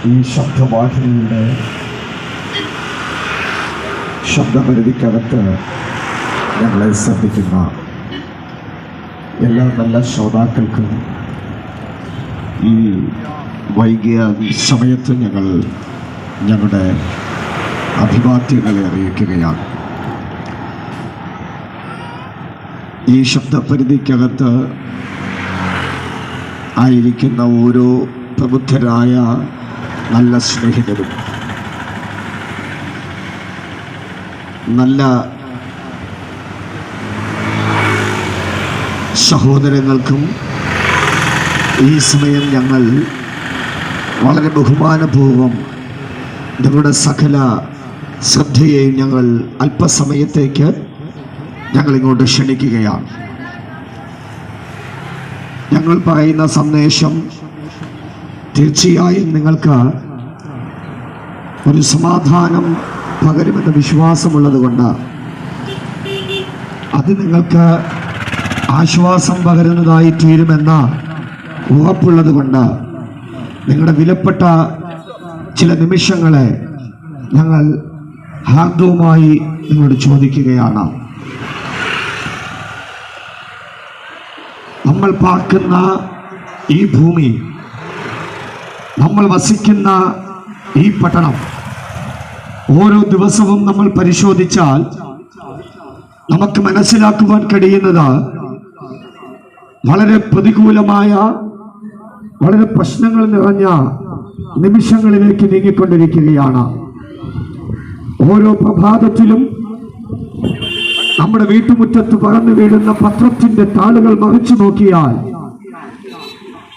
ഈ ശബ്ദവാഹിനിയുടെ ശബ്ദപരിധിക്കകത്ത് ഞങ്ങളെ ശ്രദ്ധിക്കുന്ന എല്ലാ നല്ല ശ്രോതാക്കൾക്കും ഈ വൈകിയ സമയത്ത് ഞങ്ങൾ ഞങ്ങളുടെ അഭിവാദ്യങ്ങളെ അറിയിക്കുകയാണ്. ഈ ശബ്ദപരിധിക്കകത്ത് ആയിരിക്കുന്ന ഓരോ പ്രബുദ്ധരായ നല്ല സ്നേഹിതരും നല്ല സഹോദരങ്ങൾക്കും ഈ സമയം ഞങ്ങൾ വളരെ ബഹുമാനപൂർവം നിങ്ങളുടെ സകല ശ്രദ്ധയെയും ഞങ്ങൾ അല്പസമയത്തേക്ക് ഞങ്ങളിങ്ങോട്ട് ക്ഷണിക്കുകയാണ്. ഞങ്ങൾ പറയുന്ന സന്ദേശം തീർച്ചയായും നിങ്ങൾക്ക് ഒരു സമാധാനം പകരുമെന്ന വിശ്വാസമുള്ളത് കൊണ്ട്, അത് നിങ്ങൾക്ക് ആശ്വാസം പകരുന്നതായി തീരുമെന്ന ഉറപ്പുള്ളത് കൊണ്ട് നിങ്ങളുടെ വിലപ്പെട്ട ചില നിമിഷങ്ങളെ ഞങ്ങൾ ഹാർദവുമായി നിങ്ങളോട് ചോദിക്കുകയാണ്. നമ്മൾ പാർക്കുന്ന ഈ ഭൂമി, നമ്മൾ വസിക്കുന്ന ഈ പട്ടണം ഓരോ ദിവസവും നമ്മൾ പരിശോധിച്ചാൽ നമുക്ക് മനസ്സിലാക്കുവാൻ കഴിയുന്നത് വളരെ പ്രതികൂലമായ, വളരെ പ്രശ്നങ്ങൾ നിറഞ്ഞ നിമിഷങ്ങളിലേക്ക് നീങ്ങിക്കൊണ്ടിരിക്കുകയാണ്. ഓരോ പ്രഭാതത്തിലും നമ്മുടെ വീട്ടുമുറ്റത്ത് പറന്നു വീഴുന്ന പത്രത്തിന്റെ താളുകൾ മറിച്ചു നോക്കിയാൽ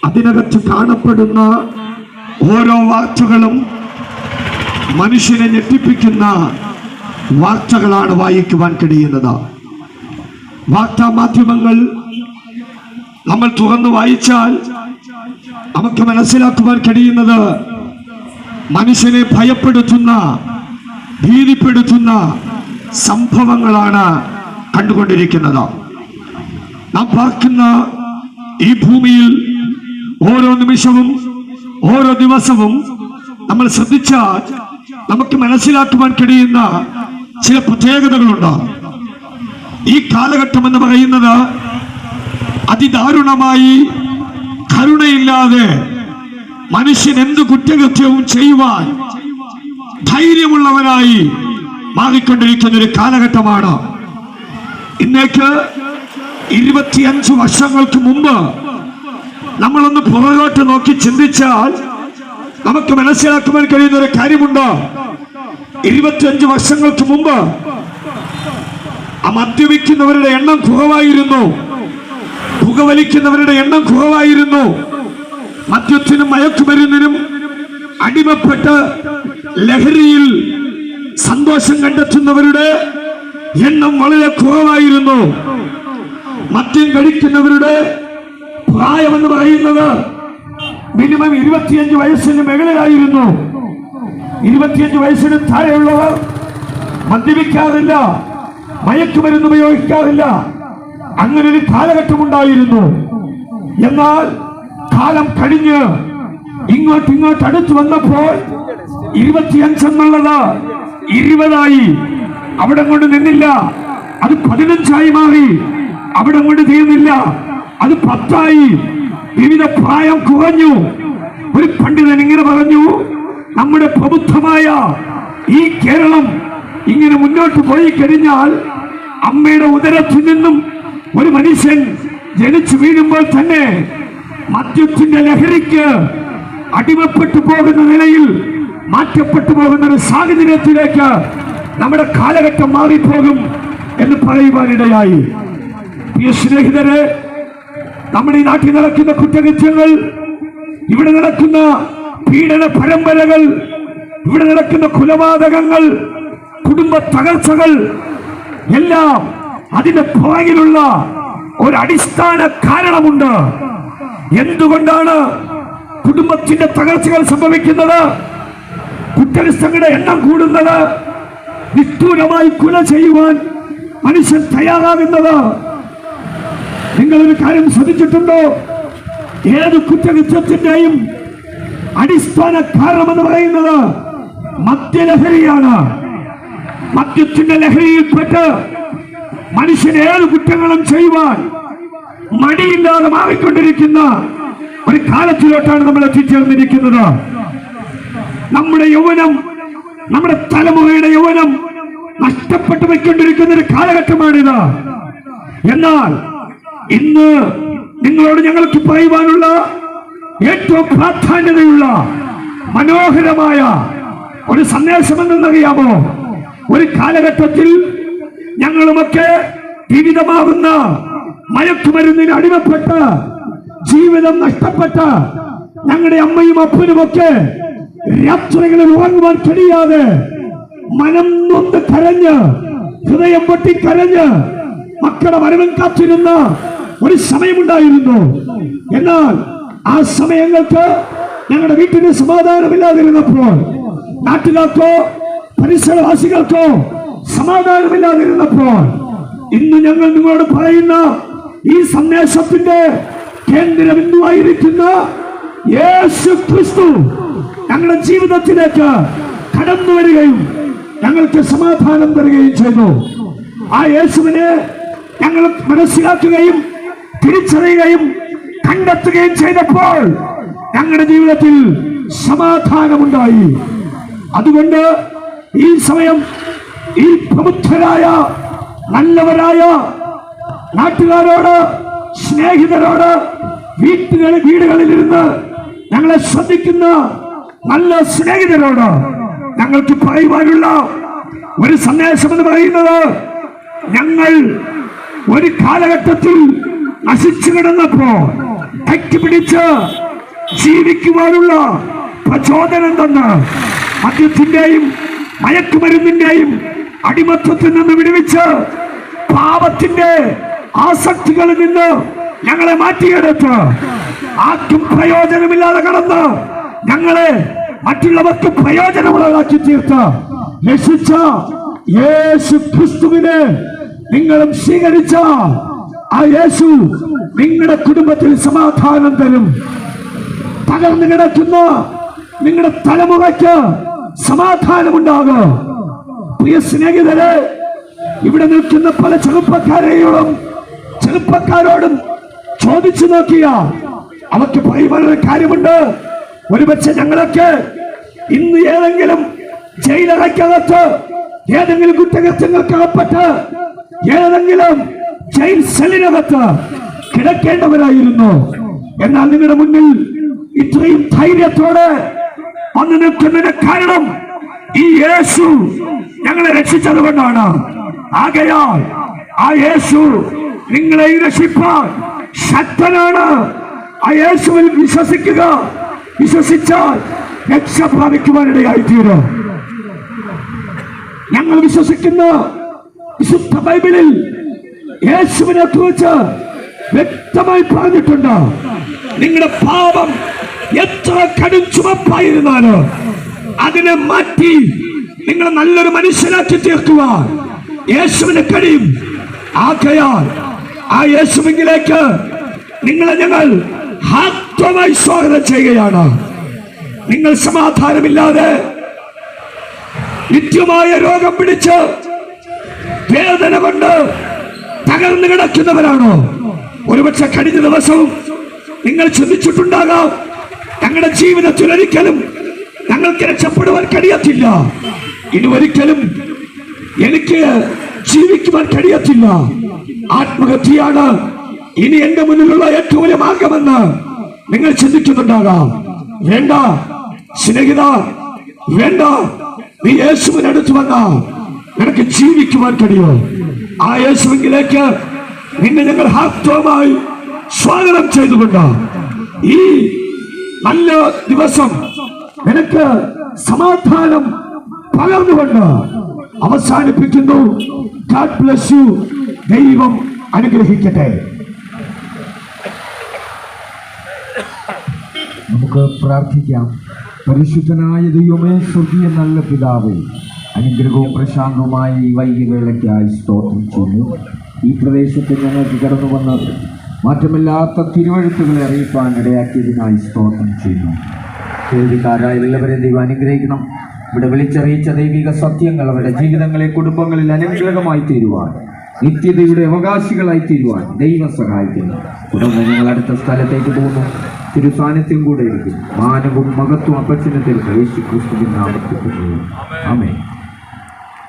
അതിനകത്ത് കാണപ്പെടുന്ന ഓരോ വാർത്തകളും മനുഷ്യനെ ഞെട്ടിപ്പിക്കുന്ന വാർത്തകളാണ് വായിക്കുവാൻ കഴിയുന്നത്. വാർത്താ മാധ്യമങ്ങൾ നമ്മൾ തുറന്നു വായിച്ചാൽ നമുക്ക് മനസ്സിലാക്കുവാൻ കഴിയുന്നത് മനുഷ്യനെ ഭയപ്പെടുത്തുന്ന, ഭീതിപ്പെടുത്തുന്ന സംഭവങ്ങളാണ് കണ്ടുകൊണ്ടിരിക്കുന്നത്. നാം പാർക്കുന്ന ഈ ഭൂമിയിൽ ഓരോ നിമിഷവും ഓരോ ദിവസവും നമ്മൾ ശ്രദ്ധിച്ചാൽ നമുക്ക് മനസ്സിലാക്കുവാൻ കഴിയുന്ന ചില പ്രത്യേകതകളുണ്ട്. ഈ കാലഘട്ടം എന്ന് പറയുന്നത് അതിദാരുണമായി കരുണയില്ലാതെ മനുഷ്യൻ എന്ത് കുറ്റകൃത്യവും ചെയ്യുവാൻ ധൈര്യമുള്ളവനായി മാറിക്കൊണ്ടിരിക്കുന്ന ഒരു കാലഘട്ടമാണ്. ഇന്നേക്ക് 25 വർഷങ്ങൾക്ക് മുമ്പ് നമ്മളൊന്ന് പുറകോട്ട് നോക്കി ചിന്തിച്ചാൽ നമുക്ക് മനസ്സിലാക്കുവാൻ കഴിയുന്ന ഒരു കാര്യമുണ്ട്. 25 വർഷങ്ങൾക്ക് മുമ്പ് മദ്യപിക്കുന്നവരുടെ എണ്ണം കുറവായിരുന്നു, പുകവലിക്കുന്നവരുടെ എണ്ണം കുറവായിരുന്നു, മദ്യത്തിനും മയക്കുമരുന്നിനും അടിമപ്പെട്ട് ലഹരിയിൽ സന്തോഷം കണ്ടെത്തുന്നവരുടെ എണ്ണം വളരെ കുറവായിരുന്നു. മദ്യം കഴിക്കുന്നവരുടെ പ്രായമെന്ന് പറയുന്നത് മിനിമം 25 വയസ്സിന് മുകളിലായിരുന്നു. 25 വയസ്സിന് താഴെയുള്ളവർ മദ്യപിക്കാറില്ല, മയക്കുമരുന്ന് ഉപയോഗിക്കാറില്ല. അങ്ങനെ ഒരു കാലഘട്ടം ഉണ്ടായിരുന്നു. എന്നാൽ കാലം കഴിഞ്ഞ് ഇങ്ങോട്ട് അടുത്ത് വന്നപ്പോൾ 25 എന്നുള്ളത് 20 അവിടെ കൊണ്ട് നിന്നില്ല, അത് 15 മാറി. അവിടെ കൊണ്ട് തീർന്നില്ല, അത് 10. വിവിധ പ്രായം കുറഞ്ഞു. ഒരു പണ്ഡിതൻ ഇങ്ങനെ പറഞ്ഞു, നമ്മുടെ പ്രബുദ്ധമായ ഈ കേരളം ഇങ്ങനെ മുന്നോട്ട് പോയി കഴിഞ്ഞാൽ അമ്മയുടെ ഉദരത്തിൽ നിന്നും ഒരു മനുഷ്യൻ ജനിച്ചു വീഴുമ്പോൾ തന്നെ മദ്യത്തിന്റെ ലഹരിക്ക് അടിമപ്പെട്ടു പോകുന്ന നിലയിൽ മാറ്റപ്പെട്ടു പോകുന്ന ഒരു സാഹചര്യത്തിലേക്ക് നമ്മുടെ കാലഘട്ടം മാറിപ്പോകും എന്ന് പറയുവാനിടയായി. പ്രിയ സ്നേഹിതരെ, നമ്മുടെ ഈ നാട്ടിൽ നടക്കുന്ന കുറ്റകൃത്യങ്ങൾ, ഇവിടെ നടക്കുന്ന പീഡന പരമ്പരകൾ, ഇവിടെ നടക്കുന്ന കൊലപാതകങ്ങൾ, കുടുംബ തകർച്ചകൾ എല്ലാം അതിന്റെ പുറകിലുള്ള ഒരു അടിസ്ഥാന കാരണമുണ്ട്. എന്തുകൊണ്ടാണ് കുടുംബത്തിന്റെ തകർച്ചകൾ സംഭവിക്കുന്നത്? കുറ്റകൃത്യങ്ങളുടെ എണ്ണം കൂടുന്നത്, നിഷ്ഠൂരമായി കൊല ചെയ്യുവാൻ മനുഷ്യൻ തയ്യാറാകുന്നത്. നിങ്ങളൊരു കാര്യം ശ്രദ്ധിച്ചിട്ടുണ്ടോ? ഏത് കുറ്റകൃത്യത്തിന്റെയും അടിസ്ഥാന കാരണമെന്ന് പറയുന്നത് മദ്യലഹരിയാണ്. മദ്യത്തിന്റെ ലഹരിയിൽപ്പെട്ട് മനുഷ്യൻ ഏത് കുറ്റങ്ങളും ചെയ്യുവാൻ മടിയില്ലാതെ മാറിക്കൊണ്ടിരിക്കുന്ന ഒരു കാലത്തിലോട്ടാണ് നമ്മൾ എത്തിച്ചേർന്നിരിക്കുന്നത്. നമ്മുടെ യൗവനം, നമ്മുടെ തലമുറയുടെ യൗവനം നഷ്ടപ്പെട്ടു പോയിക്കൊണ്ടിരിക്കുന്ന ഒരു കാലഘട്ടമാണിത്. എന്നാൽ ഇന്ന് നിങ്ങളോട് ഞങ്ങൾക്ക് പറയുവാനുള്ള ഏറ്റവും പ്രാധാന്യതയുള്ള മനോഹരമായ ഒരു സന്ദേശം എന്തെന്നറിയാമോ? ഒരു കാലഘട്ടത്തിൽ ഞങ്ങളുമൊക്കെ ജീവിതമാകുന്ന മയക്കുമരുന്നിന് അടിമപ്പെട്ട് ജീവിതം നഷ്ടപ്പെട്ട ഞങ്ങളുടെ അമ്മയും അപ്പനുമൊക്കെ രാത്രികളിൽ ഉറങ്ങുവാൻ കഴിയാതെ മനം നൊന്ന് കരഞ്ഞ്, ഹൃദയം പൊട്ടി കരഞ്ഞ് മക്കളുടെ വരവും കാത്തിരുന്ന ഒരു സമയമുണ്ടായിരുന്നു. എന്നാൽ ആ സമയങ്ങൾക്ക് ഞങ്ങളുടെ വീട്ടിന് സമാധാനമില്ലാതിരുന്നപ്പോൾ, നാട്ടുകാർക്കോ പരിസരവാസികൾക്കോ സമാധാനമില്ലാതിരുന്നപ്പോൾ, ഇന്ന് ഞങ്ങൾ നിങ്ങളോട് പറയുന്ന ഈ സന്ദേശത്തിന്റെ കേന്ദ്ര ബിന്ദുവായിരിക്കുന്ന യേശു ക്രിസ്തു ഞങ്ങളുടെ ജീവിതത്തിലേക്ക് കടന്നു വരികയും ഞങ്ങൾക്ക് സമാധാനം തരികയും ചെയ്തു. ആ യേശുവിനെ ഞങ്ങൾ മനസ്സിലാക്കുകയും തിരിച്ചറിയുകയും കണ്ടെത്തുകയും ചെയ്തപ്പോൾ ഞങ്ങളുടെ ജീവിതത്തിൽ സമാധാനമുണ്ടായി. അതുകൊണ്ട് ഈ സമയം ഈ പ്രബുദ്ധരായ നല്ലവരായ നാട്ടുകാരോട്, സ്നേഹിതരോട്, വീടുകളിലിരുന്ന് ഞങ്ങളെ ശ്രദ്ധിക്കുന്ന നല്ല സ്നേഹിതരോട് ഞങ്ങൾക്ക് പറയുവാനുള്ള ഒരു സന്ദേശം എന്ന് പറയുന്നത്, ഞങ്ങൾ ഒരു കാലഘട്ടത്തിൽ നശിച്ചു കിടന്നപ്പോ കെട്ടിപ്പിടിച്ച് ജീവിക്കുവാനുള്ള പ്രചോദനം തന്ന് മദ്യത്തിന്റെയും മയക്കുമരുന്നിന്റെയും അടിമത്തത്തിൽ നിന്ന് വിടുവിച്ച് പാപത്തിന്റെ ആസക്തികളിൽ നിന്ന് ഞങ്ങളെ മാറ്റിയെടുത്ത് ആർക്കും പ്രയോജനമില്ലാതെ കടന്ന് ഞങ്ങളെ മറ്റുള്ളവർക്ക് പ്രയോജനമുള്ളതാക്കി തീർത്ത് രക്ഷിച്ച യേശു ക്രിസ്തുവിനെ നിങ്ങളും സ്വീകരിച്ച ആ യേശു നിങ്ങളുടെ കുടുംബത്തിൽ സമാധാനം തരും. തകർന്നു കിടക്കുന്ന നിങ്ങളുടെ തലമുറയ്ക്ക് സമാധാനമുണ്ടാകും. പ്രിയ സ്നേഹിതരെ, ഇവിടെ നിൽക്കുന്ന പല ചെറുപ്പക്കാരോടും ചോദിച്ചു നോക്കിയ അവർക്ക് പറയുവാനൊരു കാര്യമുണ്ട്. ഒരുപക്ഷെ ഞങ്ങളൊക്കെ ഇന്ന് ഏതെങ്കിലും ജയിലറയ്ക്കകത്ത് ഏതെങ്കിലും കുറ്റകൃത്യങ്ങൾക്കകപ്പെട്ട് ഏതെങ്കിലും ജയിൽ സെല്ലിനകത്ത് കിടക്കേണ്ടവരായിരുന്നു. എന്നാൽ നിങ്ങളുടെ മുന്നിൽ ഇത്രയും ധൈര്യത്തോടെ വന്നു നിൽക്കുന്നതിന് കാരണം ഈ യേശു ഞങ്ങളെ രക്ഷിച്ചത് കൊണ്ടാണ്. ആകയാൽ ആ യേശു നിങ്ങളെ രക്ഷിപ്പാൻ ശക്തനാണ്. ആ യേശുവിൽ വിശ്വസിച്ചാൽ രക്ഷ പ്രാപിക്കുവാനിടയായിത്തീരും. ഞങ്ങൾ വിശ്വസിക്കുന്ന വിശുദ്ധ ബൈബിളിൽ യേശുവിനെ കുറിച്ച് വ്യക്തമായി പറഞ്ഞിട്ടുണ്ട്. നിങ്ങളുടെ പാപം എത്ര കടും ചുമപ്പായിരുന്നാലും അതിനെ മാറ്റി നിങ്ങൾ നല്ലൊരു മനുഷ്യനാക്കി തീർക്കുവാൻ യേശുവിന് കഴിയും. ആകയാൽ ആ യേശുവിലേക്ക് നിങ്ങളെ ഞങ്ങൾ ആത്മമായി സ്വാഗതം ചെയ്യുകയാണ്. നിങ്ങൾ സമാധാനമില്ലാതെ നിത്യമായ രോഗം പിടിച്ച് വേദന കൊണ്ട് തകർന്നു കിടക്കുന്നവരാണോ? ഒരുപക്ഷെ കഴിഞ്ഞ ദിവസവും നിങ്ങൾ ചിന്തിച്ചിട്ടുണ്ടാകാം, ഞങ്ങളുടെ ജീവിതത്തിൽ ഒരിക്കലും ഞങ്ങൾക്ക് രക്ഷപ്പെടുവാൻ കഴിയത്തില്ല, ഇനി ഒരിക്കലും എനിക്ക് ജീവിക്കുവാൻ കഴിയത്തില്ല, ആത്മഹത്യയാണ് ഇനി എന്റെ മുന്നിലുള്ള ഏറ്റവും വലിയ മാർഗമെന്ന് നിങ്ങൾ ചിന്തിക്കുന്നുണ്ടാകാം. വേണ്ട സ്നേഹിത, വേണ്ട. നീ യേശുവിനടുത്ത് വന്ന നിനക്ക് ജീവിക്കുവാൻ കഴിയോ? ആ യേശുവിലേക്ക് നിന്നെ ഞങ്ങൾ ഹാർദവമായി സ്വാഗതം ചെയ്തുകൊണ്ട് ഈ നല്ല ദിവസം നിനക്ക് സമാധാനം പകർന്നുകൊണ്ട് അവസാനിപ്പിക്കുന്നു. God bless you. ദൈവം അനുഗ്രഹിക്കട്ടെ. നമുക്ക് പ്രാർത്ഥിക്കാം. പരിശുദ്ധനായ ദൈവമേ, സ്വർഗീയ നല്ല പിതാവേ, അനുഗ്രഹവും പ്രശാന്തവുമായ ഈ വൈകിവേളയ്ക്കായി സ്തോത്രം ചെയ്യുന്നു. ഈ പ്രദേശത്ത് ഞങ്ങൾക്ക് കടന്നു വന്ന് മാറ്റമില്ലാത്ത തിരുവഴുത്തുകളെ അറിയിപ്പാൻ ഇടയാക്കിയതിനായി സ്തോത്രം ചെയ്യുന്നു. കേൾവിക്കാരായ എല്ലാവരെയും ദൈവം അനുഗ്രഹിക്കണം. ഇവിടെ വിളിച്ചറിയിച്ച ദൈവിക സത്യങ്ങൾ അവരുടെ ജീവിതങ്ങളെ കുടുംബങ്ങളിൽ അനുഗ്രഹമായി തീരുവാൻ, നിത്യതയുടെ അവകാശികളായി തീരുവാൻ ദൈവം സഹായിക്കുന്നു. തുടർന്ന് ഞങ്ങൾ അടുത്ത സ്ഥലത്തേക്ക് പോകുന്നു. തിരുസാന്നിധ്യം കൂടെ ഇരിക്കും. മാനവും മഹത്വം അപ്പച്ചനത്തിൽ യേശു ക്രിസ്തുവിൻ നാമത്തിൽ തന്നെ. ആമേൻ.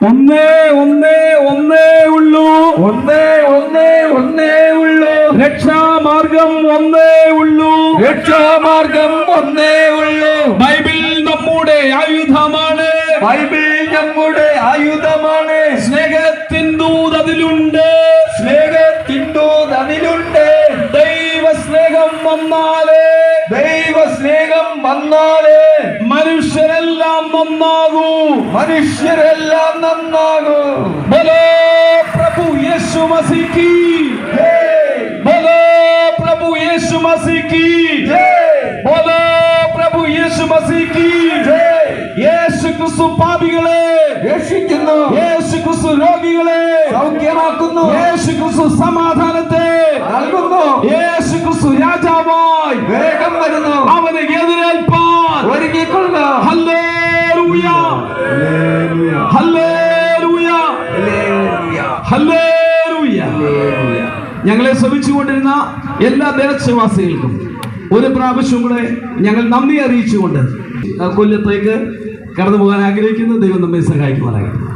ഒന്നേ ഒന്നേ ഒന്നേ ഉള്ളൂ, ഒന്നേ ഒന്നേ ഒന്നേ ഉള്ളൂ, രക്ഷാമാർഗം ഒന്നേ ഉള്ളൂ, രക്ഷാമാർഗം ഒന്നേ ഉള്ളൂ. ബൈബിൾ നമ്മുടെ ആയുധമാണ്, ബൈബിൾ നമ്മുടെ ആയുധമാണ്. സ്നേഹത്തിൻ ദൂത് അതിലുണ്ട്, സ്നേഹത്തിൻ ദൂത് അതിലുണ്ട്. ദൈവസ്നേഹം വന്നാലേ, ദൈവസ്നേഹം വന്നാലേ മനുഷ്യരെല്ലാം നന്നാകൂ, മനുഷ്യരെല്ലാം നന്നാകൂ. ബോലോ പ്രഭു യേശു മസീഹ് की जय, बोलो प्रभु यीशु मसीह की जय, बोलो प्रभु यीशु मसीह की जय. യേശു ക്രിസ്തു പാപികളെ രക്ഷിക്കുന്നു, യേശു ക്രിസ്തു രോഗികളെ സൗഖ്യമാക്കുന്നു, യേശു ക്രിസ്തു സമാധാനത്തെ നൽകുന്നു, യേശു ക്രിസ്തു രാജാവായി വേഗം വരുന്നു. അവനെ എതിരേൽപ്പാൻ ഒരുങ്ങിക്കൊള്ളുക. Hallelujah, hallelujah, hallelujah. ഞങ്ങളെ ശ്രമിച്ചുകൊണ്ടിരുന്ന എല്ലാ ദേശവാസികൾക്കും ഒരു പ്രാവശ്യം കൂടെ ഞങ്ങൾ നന്ദി അറിയിച്ചുകൊണ്ട് കൊല്ലത്തേക്ക് കടന്നു പോകാൻ ആഗ്രഹിക്കുന്നു. ദൈവം നമ്മെ സഹായിക്കുമാറാകട്ടെ.